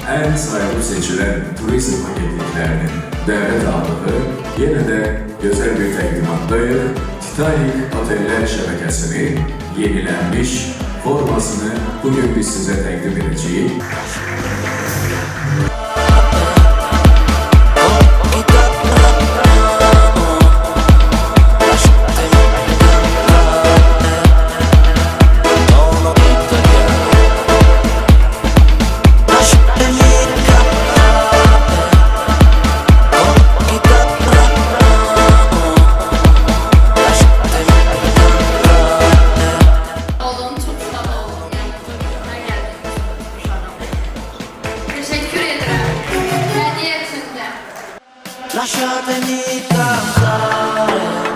en sayılı seçilen turizm paketliklerinin devlet aldığı yine de güzel bir teqdimatdayıq. Titanic Oteller şəbəkəsini yenilenmiş formasını bugün biz size təqdim edəcəyik. Lasciatemi cantare